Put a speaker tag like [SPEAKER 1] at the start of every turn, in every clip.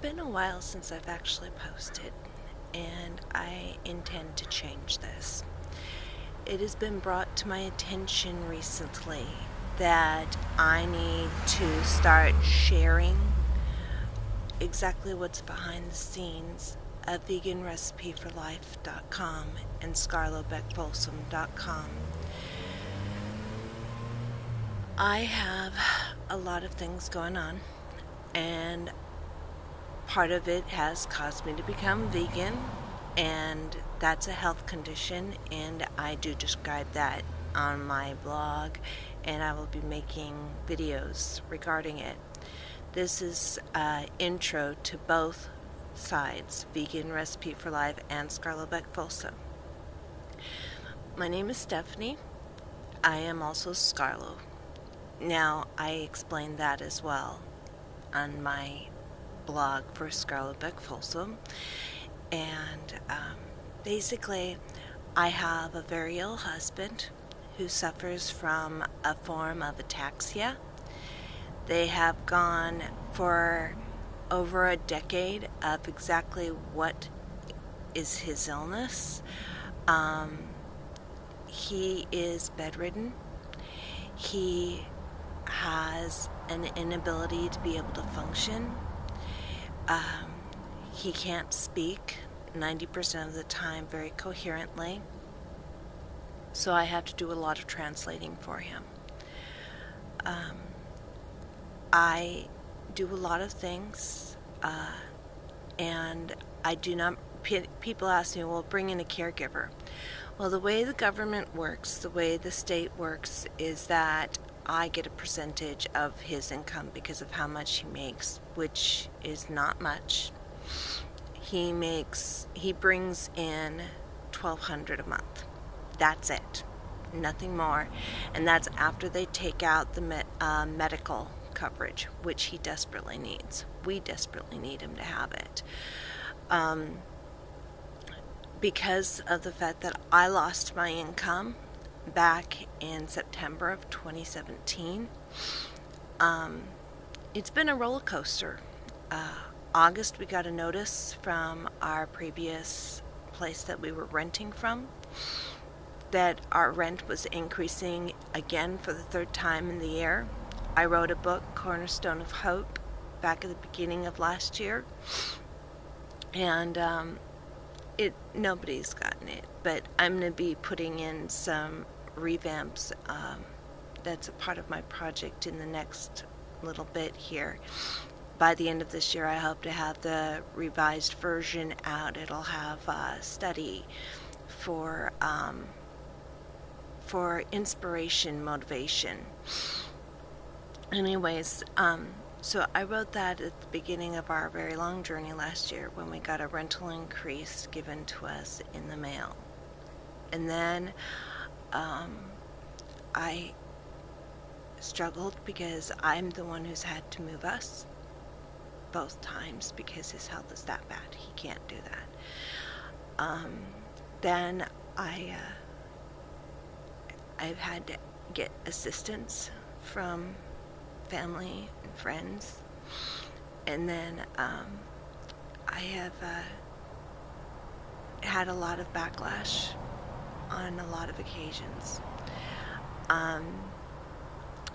[SPEAKER 1] been a while since I've actually posted, and I intend to change this. It has been brought to my attention recently that I need to start sharing exactly what's behind the scenes of veganrecipeforlife.com and scarlobeckfolsom.com. I have a lot of things going on, and part of it has caused me to become vegan, and that's a health condition, and I do describe that on my blog, and I will be making videos regarding it. This is an intro to both sides, Vegan Recipe for Life and Scarlo Beck Folsom. My name is Stephanie. I am also Scarlo. Now, I explained that as well on my blog for Scarlo Beck Folsom, and basically I have a very ill husband who suffers from a form of ataxia. They have gone for over a decade of exactly what is his illness. He is bedridden. He has an inability to be able to function. He can't speak 90% of the time very coherently, so I have to do a lot of translating for him. I do a lot of things, and I do not, people ask me, well, bring in a caregiver. Well, the way the government works, the way the state works, is that I get a percentage of his income because of how much he makes, which is not much. He brings in $1,200 a month. That's it. Nothing more. And that's after they take out the medical coverage, which he desperately needs. We desperately need him to have it. Because of the fact that I lost my income back in September of 2017. It's been a roller coaster. August, we got a notice from our previous place that we were renting from that our rent was increasing again for the third time in the year. I wrote a book, Cornerstone of Hope, back at the beginning of last year, and nobody's gotten it, but I'm going to be putting in some revamps. That's a part of my project in the next little bit here. By the end of this year, I hope to have the revised version out. It'll have a study for inspiration, motivation. Anyways, so I wrote that at the beginning of our very long journey last year when we got a rental increase given to us in the mail. And then I struggled because I'm the one who's had to move us both times because his health is that bad. He can't do that. Then I've had to get assistance from family and friends, and then I have had a lot of backlash on a lot of occasions.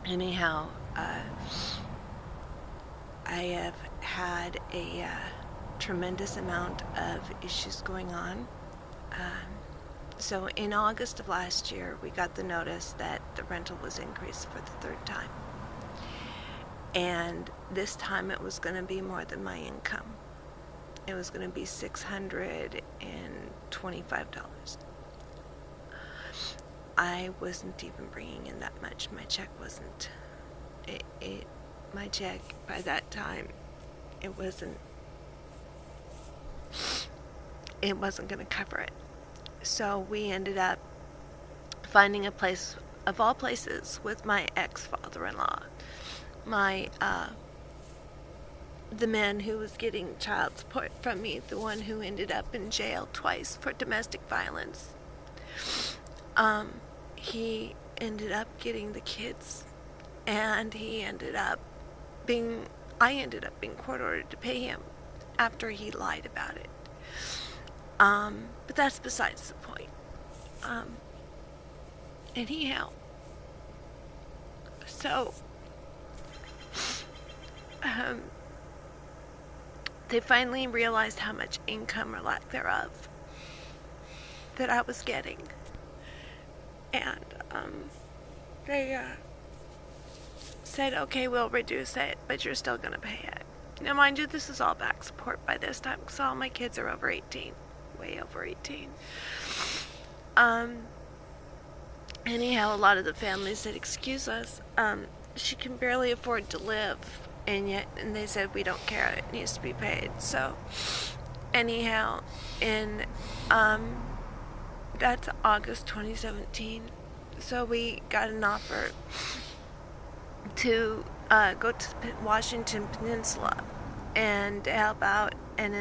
[SPEAKER 1] Anyhow, I have had a tremendous amount of issues going on. So in August of last year, we got the notice that the rental was increased for the third time. And this time it was going to be more than my income. It was going to be $625. I wasn't even bringing in that much. My check wasn't. My check by that time, it wasn't going to cover it. So we ended up finding a place, of all places, with my ex-father-in-law, the man who was getting child support from me, the one who ended up in jail twice for domestic violence. He ended up getting the kids, and I ended up being court ordered to pay him. after he lied about it. But that's besides the point. Anyhow, so they finally realized how much income or lack thereof that I was getting, and they said, okay, we'll reduce it, but you're still going to pay it. Now, mind you, this is all back support by this time, because all my kids are over 18, way over 18. Anyhow, a lot of the families said, excuse us, she can barely afford to live, and they said, we don't care, it needs to be paid. So, anyhow, that's August 2017, so we got an offer to go to Washington Peninsula and help out, and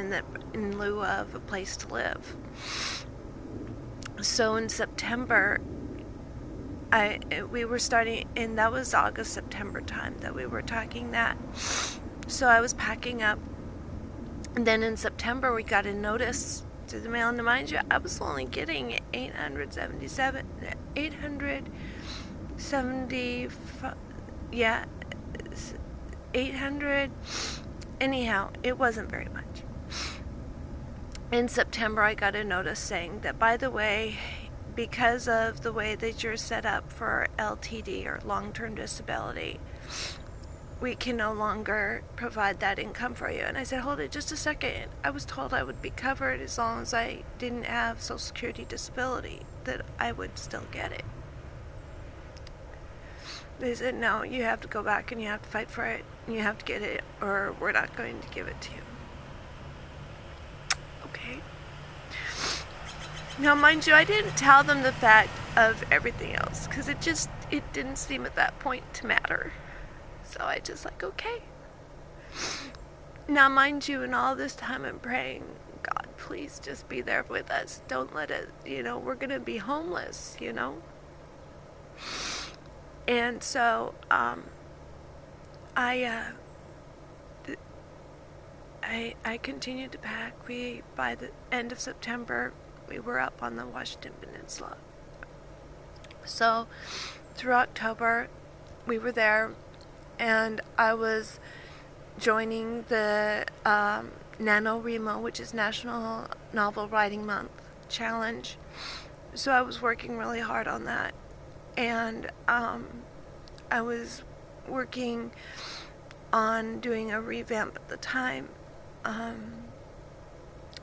[SPEAKER 1] in lieu of a place to live. So in September, we were starting, and that was August, September time that we were talking that. So I was packing up, and then in September we got a notice to the mail. And mind you, I was only getting 870, yeah, 800. Anyhow, it wasn't very much. In September, I got a notice saying that, by the way, because of the way that you're set up for LTD, or long-term disability, we can no longer provide that income for you. And I said, hold it just a second. I was told I would be covered as long as I didn't have Social Security disability, that I would still get it. They said, no, you have to go back and you have to fight for it, and you have to get it, or we're not going to give it to you. Okay. Now, mind you, I didn't tell them the fact of everything else, because it didn't seem at that point to matter. So I just like, okay. Now, mind you, in all this time I'm praying, God, please just be there with us. Don't let it, we're going to be homeless, And so, I continued to pack. By the end of September, we were up on the Washington Peninsula. So, through October, we were there, and I was joining the NaNoWriMo, which is National Novel Writing Month Challenge. So I was working really hard on that. And I was working on doing a revamp at the time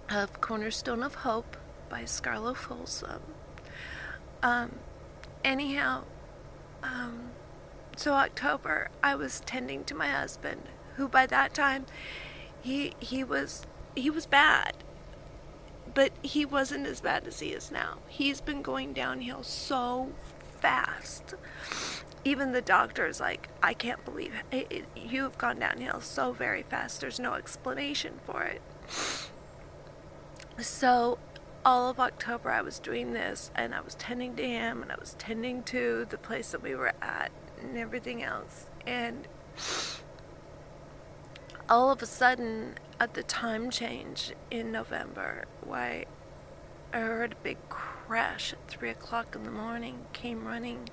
[SPEAKER 1] of Cornerstone of Hope by Scarlo Folsom. Anyhow, so October, I was tending to my husband, who by that time, he was bad, but he wasn't as bad as he is now. He's been going downhill so fast. Even the doctor's like, I can't believe it. You have gone downhill so very fast. There's no explanation for it. So all of October I was doing this, and I was tending to him, and I was tending to the place that we were at and everything else. And all of a sudden, at the time change in November, why I heard a big crash at 3 o'clock in the morning, came running.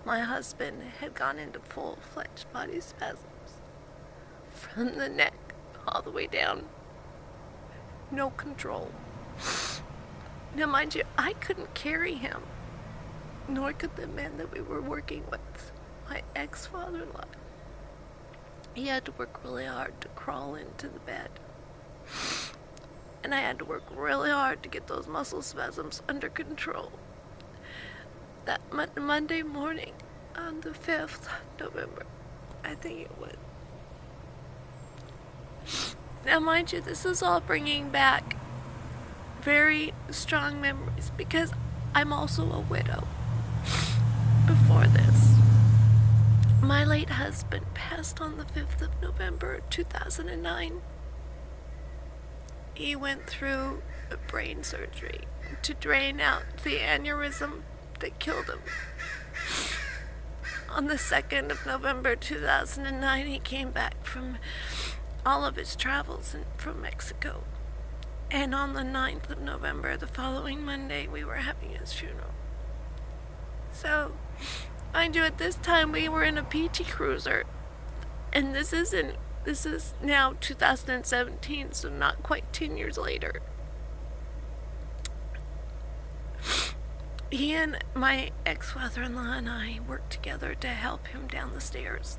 [SPEAKER 1] My husband had gone into full-fledged body spasms from the neck all the way down. No control. Now, mind you, I couldn't carry him, nor could the men that we were working with. My ex-father-in-law, he had to work really hard to crawl into the bed. And I had to work really hard to get those muscle spasms under control. That Monday morning, on the 5th of November, I think it was. Now, mind you, this is all bringing back very strong memories, because I'm also a widow. Before this, my late husband passed on the 5th of November 2009. He went through a brain surgery to drain out the aneurysm that killed him. On the 2nd of November 2009, he came back from all of his travels from Mexico. And on the 9th of November, the following Monday, we were having his funeral. So, mind you, at this time we were in a PT Cruiser, and this is now 2017, so not quite 10 years later. He and my ex-father-in-law and I worked together to help him down the stairs.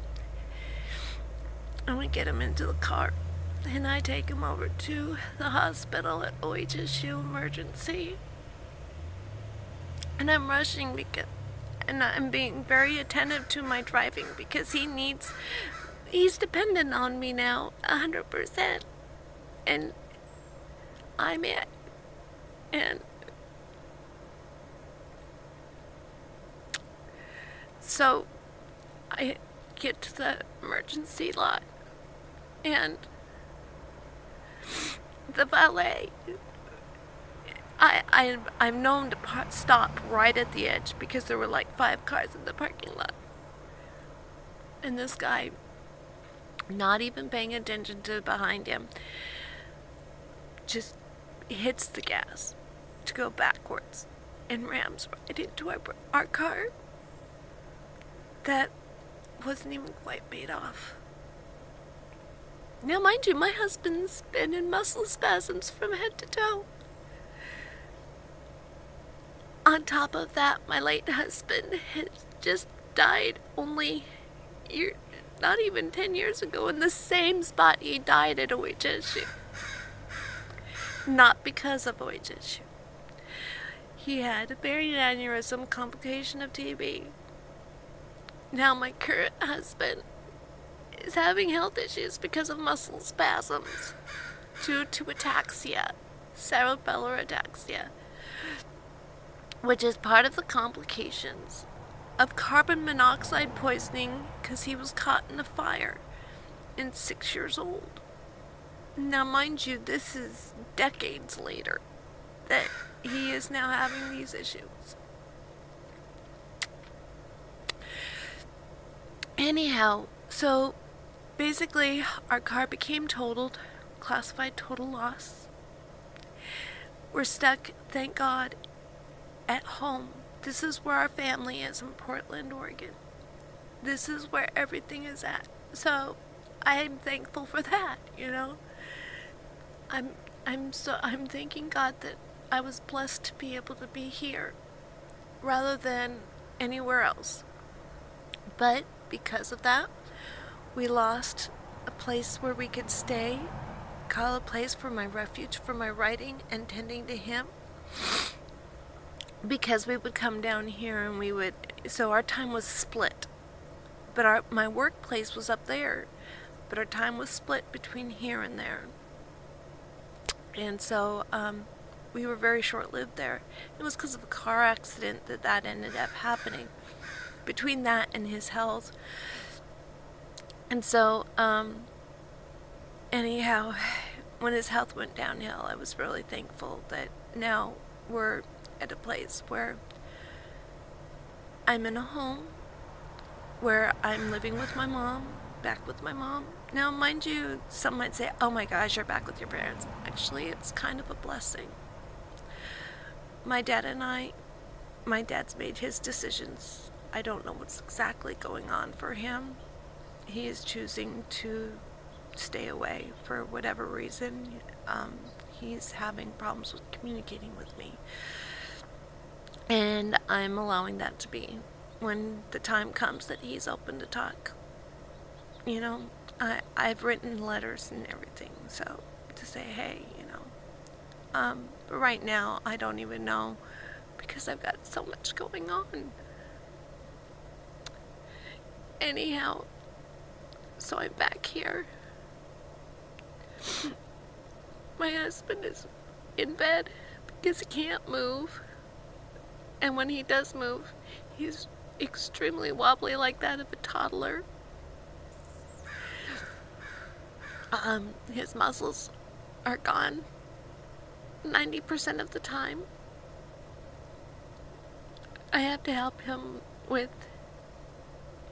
[SPEAKER 1] And we get him into the car. And I take him over to the hospital at OHSU Emergency. And I'm rushing and I'm being very attentive to my driving because he's dependent on me now 100%. And I'm it. And so I get to the emergency lot, and the valet, I'm known to stop right at the edge because there were like 5 cars in the parking lot. And this guy, not even paying attention to behind him, just hits the gas to go backwards and rams right into our car that wasn't even quite paid off. Now, mind you, my husband's been in muscle spasms from head to toe. On top of that, my late husband has just died only not even 10 years ago in the same spot he died at OHSU. Not because of OHSU. He had a barium aneurysm, complication of TB. Now my current husband is having health issues because of muscle spasms due to ataxia, cerebellar ataxia, which is part of the complications of carbon monoxide poisoning because he was caught in a fire and 6 years old. Now mind you, this is decades later that he is now having these issues. Anyhow, so basically our car became totaled, classified total loss. We're stuck, thank God, at home. This is where our family is in Portland, Oregon. This is where everything is at. So I'm thankful for that, you know. I'm thanking God that I was blessed to be able to be here rather than anywhere else. But because of that, we lost a place where we could stay, call a place for my refuge, for my writing and tending to him. Because we would come down here and so our time was split. But my workplace was up there, but our time was split between here and there. And so we were very short-lived there. It was because of a car accident that ended up happening. Between that and his health. And so, anyhow, when his health went downhill, I was really thankful that now we're at a place where I'm in a home, where I'm living with my mom, back with my mom. Now, mind you, some might say, oh my gosh, you're back with your parents. Actually, it's kind of a blessing. My dad's made his decisions. I don't know what's exactly going on for him. He is choosing to stay away for whatever reason. He's having problems with communicating with me. And I'm allowing that to be. When the time comes that he's open to talk. You know, I've written letters and everything, so to say, hey, you know. But right now, I don't even know because I've got so much going on. Anyhow, so I'm back here. My husband is in bed because he can't move. And when he does move, he's extremely wobbly like that of a toddler. His muscles are gone 90% of the time. I have to help him with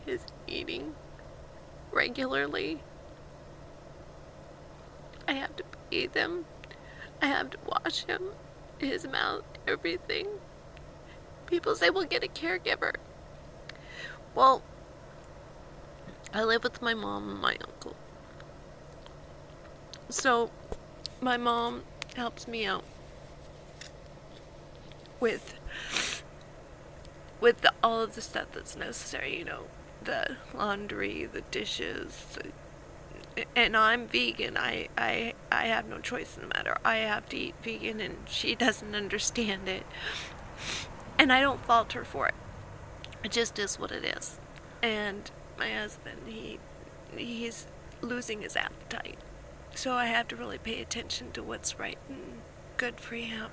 [SPEAKER 1] his eating regularly.
[SPEAKER 2] I have to bathe him. I have to wash him, his mouth, everything. People say, well, get a caregiver. Well, I live with my mom and my uncle. So, my mom helps me out with all of the stuff that's necessary, the laundry, the dishes, and I'm vegan. I have no choice in the matter. I have to eat vegan, and she doesn't understand it. And I don't fault her for it. It just is what it is. And my husband, he's losing his appetite. So I have to really pay attention to what's right and good for him.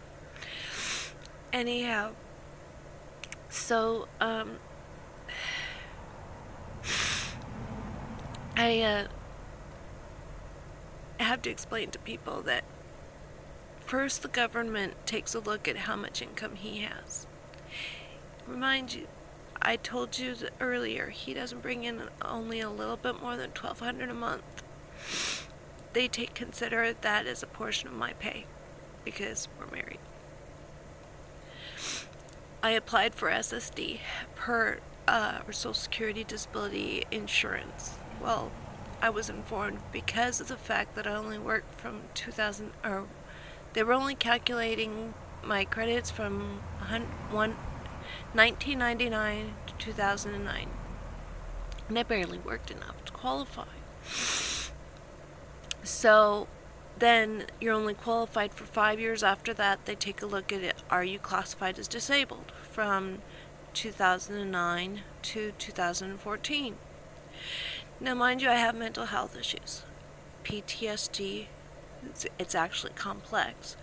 [SPEAKER 2] Anyhow, so, I have to explain to people that first the government takes a look at how much income he has. Remind you, I told you earlier, he doesn't bring in only a little bit more than $1,200 a month. They consider that as a portion of my pay because we're married. I applied for SSD or Social Security Disability Insurance. Well, I was informed because of the fact that I only worked from they were only calculating my credits from 1999 to 2009, and I barely worked enough to qualify. So then you're only qualified for 5 years. After that, they take a look at it. Are you classified as disabled from 2009 to 2014? Now, mind you, I have mental health issues. PTSD, it's actually complex.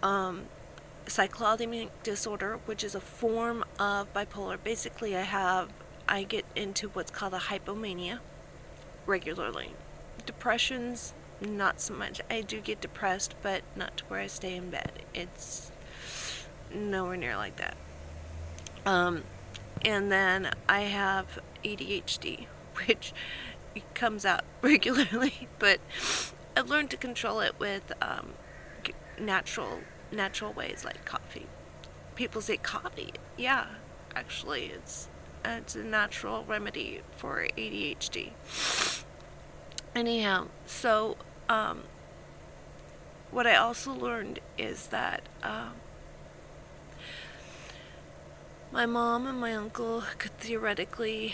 [SPEAKER 2] Cyclothymia disorder, which is a form of bipolar. Basically, I get into what's called a hypomania regularly. Depressions, not so much. I do get depressed, but not to where I stay in bed. It's nowhere near like that. And then I have ADHD, which comes out regularly, but I've learned to control it with natural ways like coffee. People say coffee. Yeah, actually, it's a natural remedy for ADHD. Anyhow, so what I also learned is that my mom and my uncle could theoretically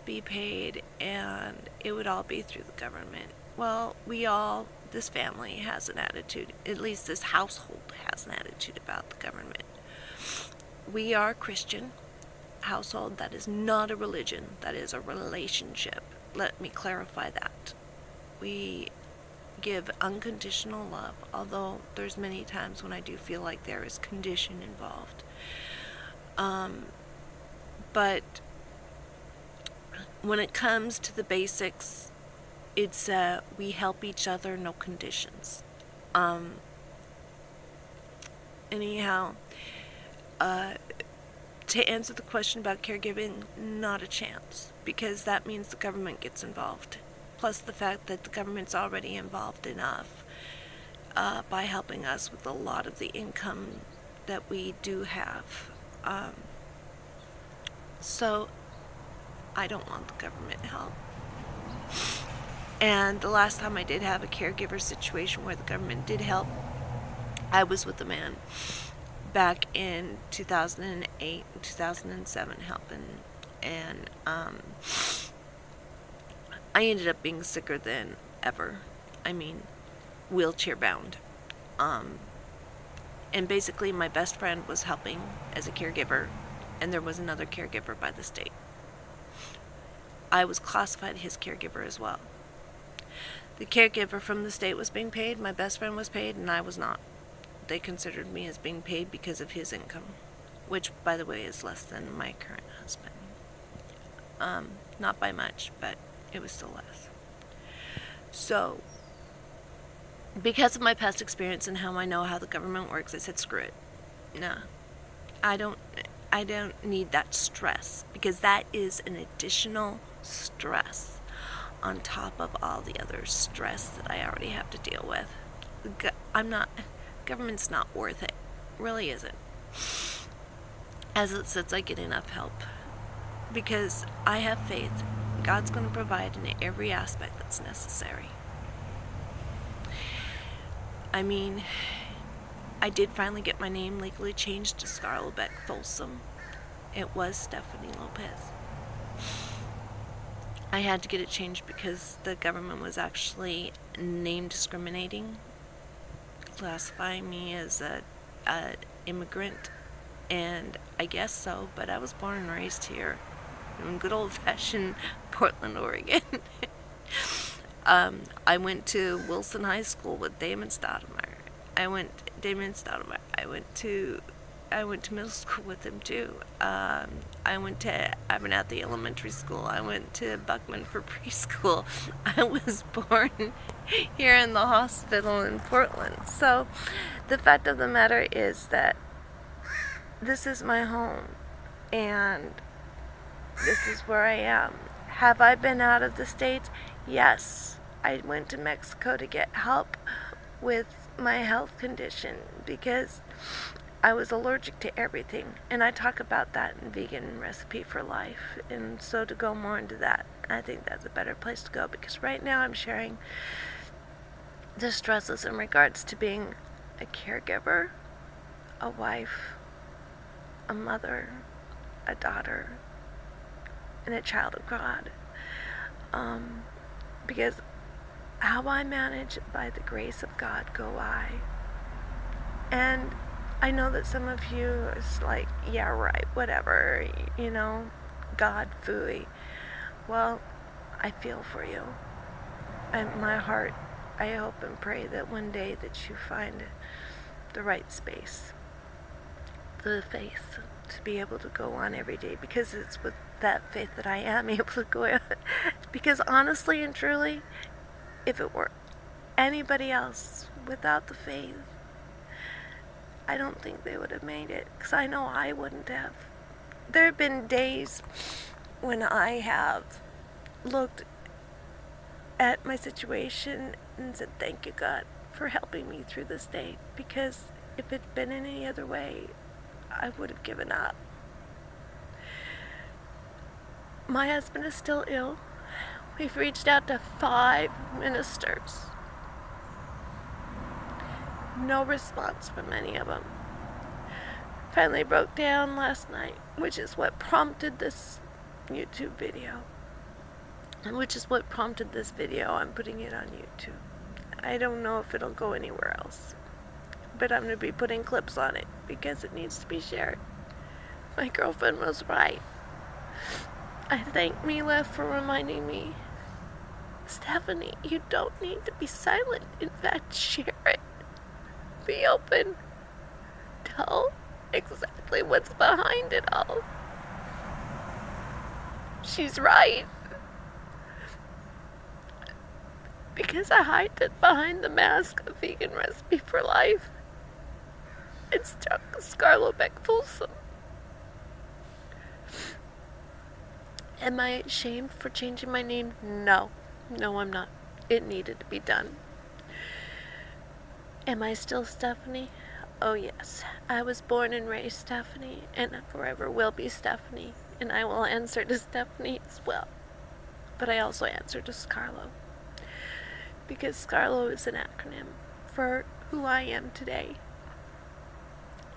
[SPEAKER 2] be paid, and it would all be through the government. Well, this family has an attitude, at least this household has an attitude about the government. We are a Christian household. That is not a religion. That is a relationship. Let me clarify that. We give unconditional love, although there's many times when I do feel like there is condition involved. But when it comes to the basics, it's we help each other, no conditions. Anyhow, to answer the question about caregiving, not a chance, because that means the government gets involved. Plus the fact that the government's already involved enough by helping us with a lot of the income that we do have. So I don't want the government help. And the last time I did have a caregiver situation where the government did help, I was with a man back in 2008 and 2007 helping, and I ended up being sicker than ever. I mean, wheelchair bound. And basically my best friend was helping as a caregiver, and there was another caregiver by the state. I was classified his caregiver as well. The caregiver from the state was being paid, my best friend was paid, and I was not. They considered me as being paid because of his income, which, by the way, is less than my current husband. Not by much, but it was still less. So, because of my past experience and how I know how the government works, I said, screw it. Nah, I don't need that stress, because that is an additional stress. on top of all the other stress that I already have to deal with. Government's not worth it. Really isn't. As it sits, I get enough help. Because I have faith God's going to provide in every aspect that's necessary. I mean, I did finally get my name legally changed to Scarlett Beck Folsom. It was Stephanie Lopez. I had to get it changed because the government was actually name discriminating, classifying me as a immigrant, and I guess so, but I was born and raised here in good old-fashioned Portland, Oregon. I went to Wilson High School with Damon Stoudemire. I went to middle school with him too. I went to Abernathy Elementary School. I went to Buckman for preschool. I was born here in the hospital in Portland. So the fact of the matter is that this is my home, and this is where I am. Have I been out of the States? Yes. I went to Mexico to get help with my health condition because I was allergic to everything, and I talk about that in Vegan Recipe for Life. And so to go more into that, I think that's a better place to go, because right now I'm sharing the stresses in regards to being a caregiver, a wife, a mother, a daughter, and a child of God. Because how I manage, by the grace of God go I. And I know that some of you is like, yeah, right, whatever, God, phooey. Well, I feel for you. And my heart, I hope and pray that one day that you find the right space, the faith to be able to go on every day, because it's with that faith that I am able to go on. Because honestly and truly, if it were anybody else without the faith, I don't think they would have made it, because I know I wouldn't have. There have been days when I have looked at my situation and said, thank you, God, for helping me through this day, because if it'd been any other way, I would have given up. My husband is still ill. We've reached out to 5 ministers. No response from any of them. Finally broke down last night, which is what prompted this YouTube video. And which is what prompted this video. I'm putting it on YouTube. I don't know if it'll go anywhere else, but I'm going to be putting clips on it because it needs to be shared. My girlfriend was right. I thank Mila for reminding me, Stephanie, you don't need to be silent. In fact, share it. Be open. Tell exactly what's behind it all. She's right. Because I hide it behind the mask of Vegan Recipe for Life. It's Scarlett Beck Folsom. Am I ashamed for changing my name? No. No, I'm not. It needed to be done. Am I still Stephanie? Oh yes. I was born and raised Stephanie, and I forever will be Stephanie, and I will answer to Stephanie as well. But I also answer to Scarlett, because Scarlett is an acronym for who I am today.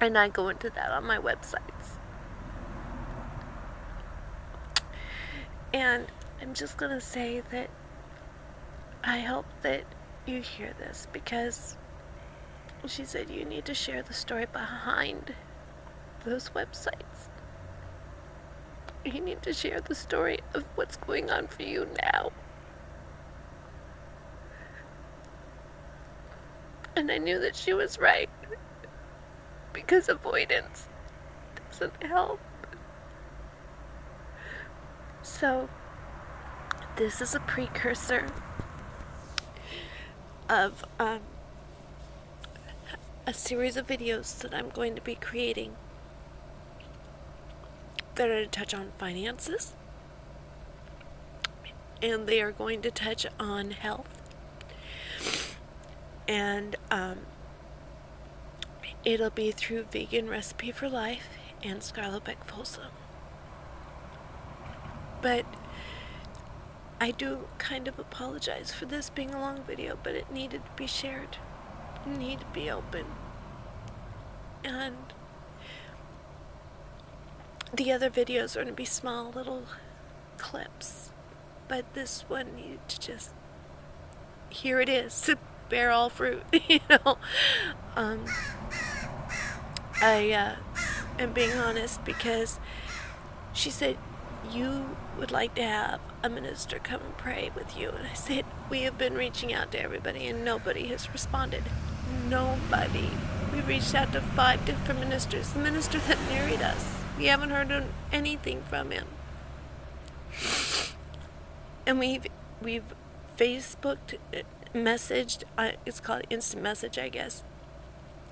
[SPEAKER 2] And I go into that on my websites. And I'm just going to say that I hope that you hear this, because she said you need to share the story behind those websites. You need to share the story of what's going on for you now. And I knew that she was right, because avoidance doesn't help. So, this is a precursor of a series of videos that I'm going to be creating that are to touch on finances and they are going to touch on health. And it'll be through Vegan Recipe for Life and Scarlet Beck Folsom. But I do kind of apologize for this being a long video, but it needed to be shared. It needed to be open. And the other videos are going to be small little clips. But this one needed to just, here it is, bear all fruit, you know. I am being honest because she said, you would like to have a minister come and pray with you. And I said, we have been reaching out to everybody and nobody has responded. Nobody. We reached out to 5 different ministers. The minister that married us, we haven't heard anything from him. And we've Facebooked, messaged, it's called instant message, I guess.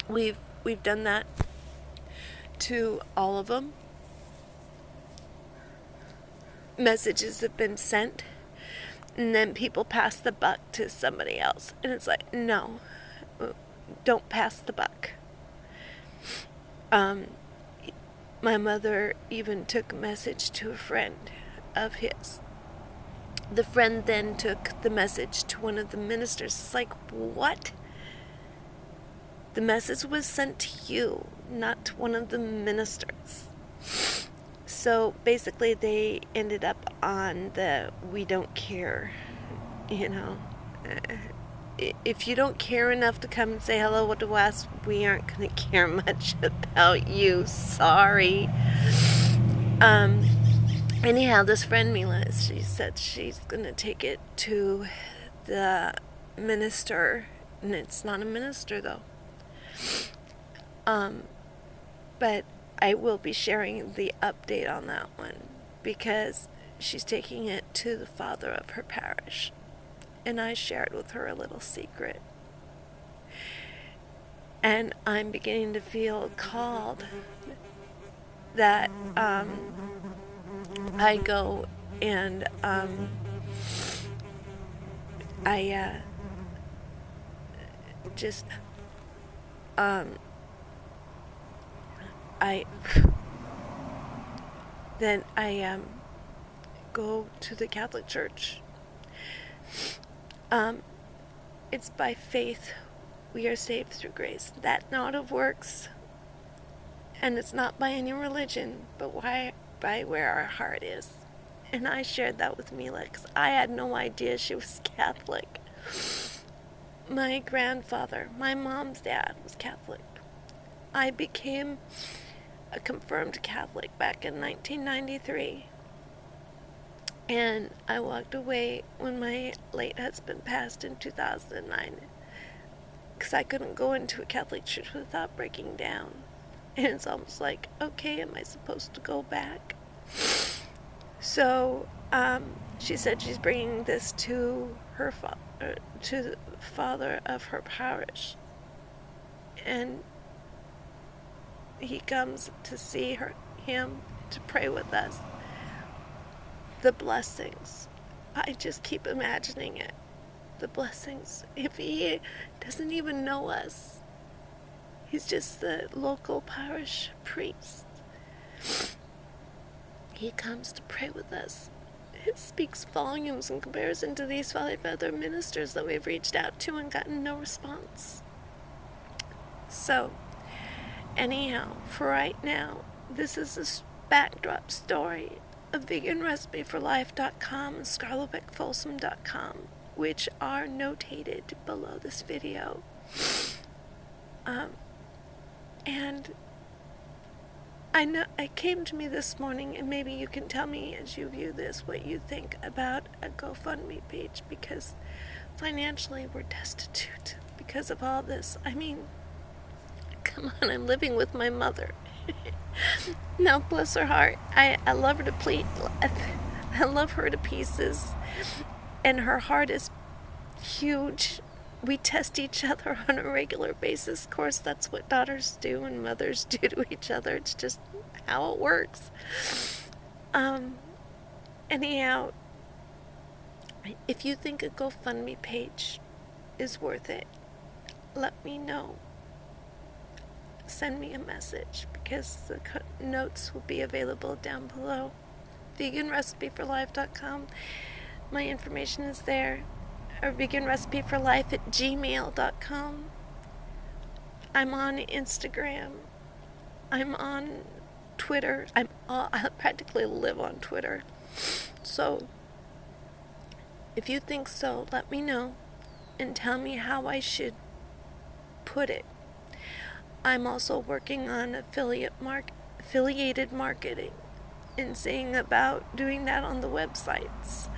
[SPEAKER 2] We've done that to all of them. Messages have been sent, and then people pass the buck to somebody else, and it's like, no, don't pass the buck. My mother even took a message to a friend of his. The friend then took the message to one of the ministers. It's like, what? The message was sent to you, not to one of the ministers. So basically they ended up on the we don't care, you know. If you don't care enough to come and say hello to us, we aren't going to care much about you. Sorry. Anyhow, this friend Mila, she said she's going to take it to the minister, and it's not a minister though. But I will be sharing the update on that one because she's taking it to the father of her parish. And I shared with her a little secret. And I'm beginning to feel called that I go and I just then I go to the Catholic Church. It's by faith we are saved through grace. That not of works, and it's not by any religion, but by where our heart is. And I shared that with Mila because I had no idea she was Catholic. My grandfather, my mom's dad, was Catholic. I became a confirmed Catholic back in 1993. And I walked away when my late husband passed in 2009 because I couldn't go into a Catholic church without breaking down. And it's almost like, okay, am I supposed to go back? So she said she's bringing this to her to the father of her parish. And he comes to see him to pray with us. The blessings. I just keep imagining it. The blessings. If he doesn't even know us, he's just the local parish priest. He comes to pray with us. It speaks volumes in comparison to these 5 other ministers that we've reached out to and gotten no response. So, anyhow, for right now, this is a backdrop story of veganrecipeforlife.com and scarletbeckfolsom.com, which are notated below this video. And I know it came to me this morning, and maybe you can tell me as you view this what you think about a GoFundMe page, because financially we're destitute because of all this. I mean, come on, I'm living with my mother. Now, bless her heart, I love her to I love her to pieces, and her heart is huge. We test each other on a regular basis. Of course, that's what daughters do and mothers do to each other. It's just how it works. Anyhow, If you think a GoFundMe page is worth it, let me know. Send me a message because the notes will be available down below. veganrecipeforlife.com. My information is there. Or veganrecipeforlife@gmail.com. I'm on Instagram. I'm on Twitter. I practically live on Twitter. So, if you think so, let me know and tell me how I should put it. I'm also working on affiliated marketing and seeing about doing that on the websites.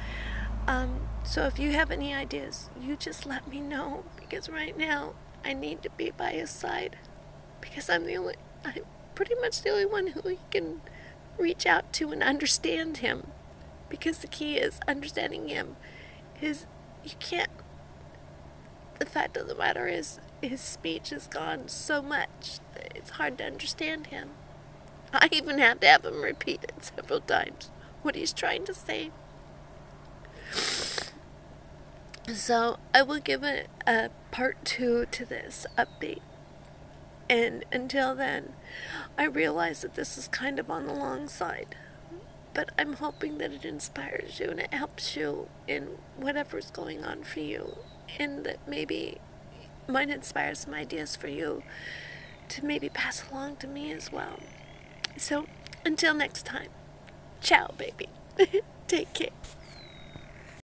[SPEAKER 2] So if you have any ideas, you just let me know, because right now I need to be by his side, because I'm pretty much the only one who he can reach out to and understand him, because the key is understanding him. The fact of the matter is his speech has gone so much that it's hard to understand him. I even have to have him repeat it several times what he's trying to say. So I will give a part 2 to this update. And until then, I realize that this is kind of on the long side. But I'm hoping that it inspires you and it helps you in whatever's going on for you. And that maybe might inspire some ideas for you to maybe pass along to me as well. So, until next time, ciao, baby. Take care.